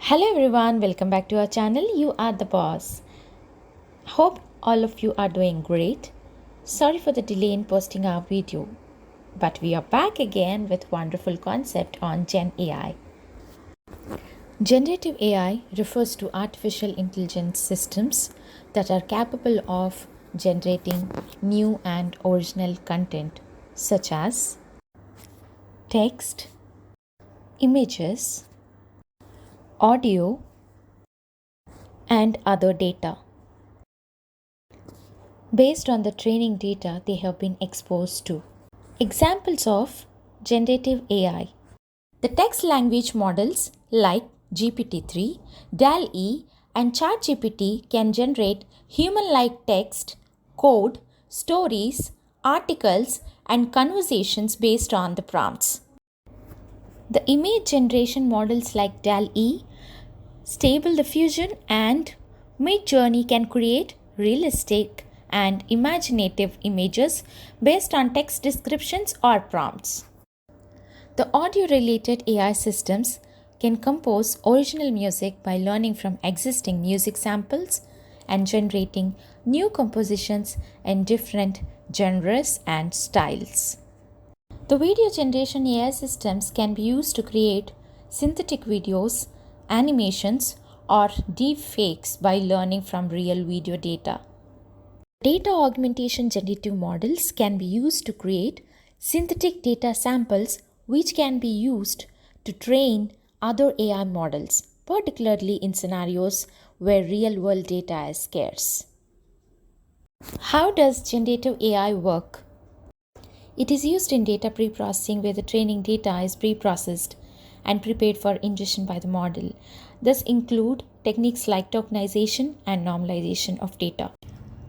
Hello everyone, welcome back to our channel. You are the boss. Hope all of you are doing great. Sorry for the delay in posting our video, but we are back again with wonderful concept on Gen AI. Generative AI refers to artificial intelligence systems that are capable of generating new and original content such as text, images, audio, and other data based on the training data they have been exposed to. Examples of generative AI: the text language models like GPT-3, DAL-E, and ChatGPT can generate human-like text, code, stories, articles, and conversations based on the prompts. The image generation models like DAL-E, Stable Diffusion, and Midjourney can create realistic and imaginative images based on text descriptions or prompts. The audio-related AI systems can compose original music by learning from existing music samples and generating new compositions in different genres and styles. The video generation AI systems can be used to create synthetic videos, animations, or deepfakes by learning from real video data. Data augmentation generative models can be used to create synthetic data samples which can be used to train other AI models, particularly in scenarios where real-world data is scarce. How does generative AI work? It is used in data preprocessing where the training data is preprocessed and prepared for ingestion by the model. This include techniques like tokenization and normalization of data.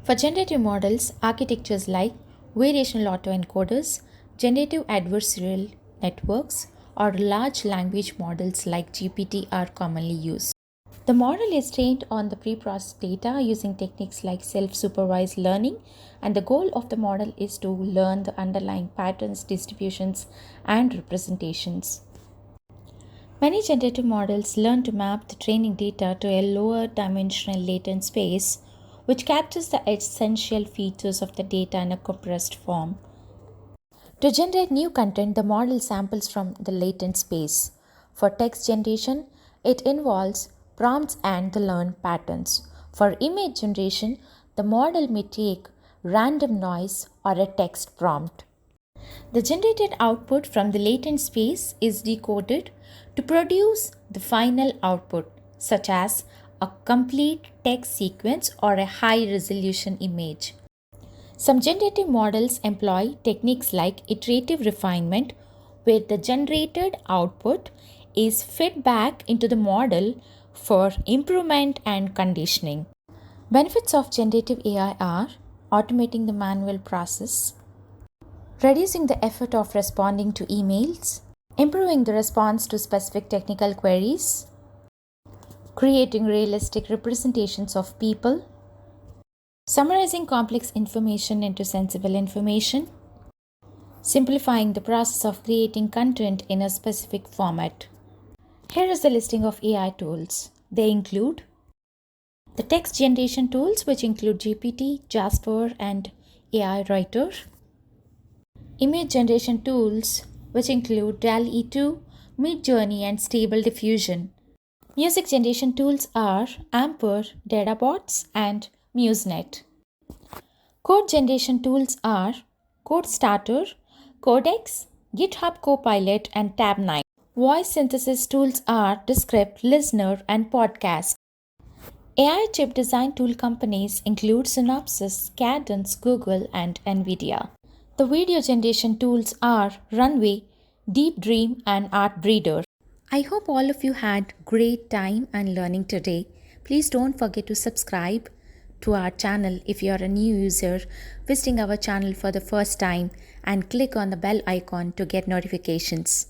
For generative models, architectures like variational autoencoders, generative adversarial networks, or large language models like GPT are commonly used. The model is trained on the preprocessed data using techniques like self-supervised learning, and the goal of the model is to learn the underlying patterns, distributions, and representations. Many generative models learn to map the training data to a lower dimensional latent space, which captures the essential features of the data in a compressed form. To generate new content, the model samples from the latent space. For text generation, it involves prompts and the learned patterns. For image generation, the model may take random noise or a text prompt. The generated output from the latent space is decoded to produce the final output, such as a complete text sequence or a high-resolution image. Some generative models employ techniques like iterative refinement, where the generated output is fed back into the model for improvement and conditioning. Benefits of generative AI are automating the manual process, reducing the effort of responding to emails, improving the response to specific technical queries, creating realistic representations of people, summarizing complex information into sensible information, simplifying the process of creating content in a specific format. Here is the listing of AI tools. They include the text generation tools, which include GPT, Jasper, and AI Writer. Image generation tools, which include DALL-E 2, Midjourney, and Stable Diffusion. Music generation tools are Amper, Databots, and MuseNet. Code generation tools are CodeStarter, Codex, GitHub Copilot, and Tab9. Voice synthesis tools are Descript, Listener, and Podcast. AI chip design tool companies include Synopsys, Cadence, Google, and NVIDIA. The video generation tools are Runway, Deep Dream, and Artbreeder. I hope all of you had great time and learning today. Please don't forget to subscribe to our channel if you are a new user visiting our channel for the first time, and click on the bell icon to get notifications.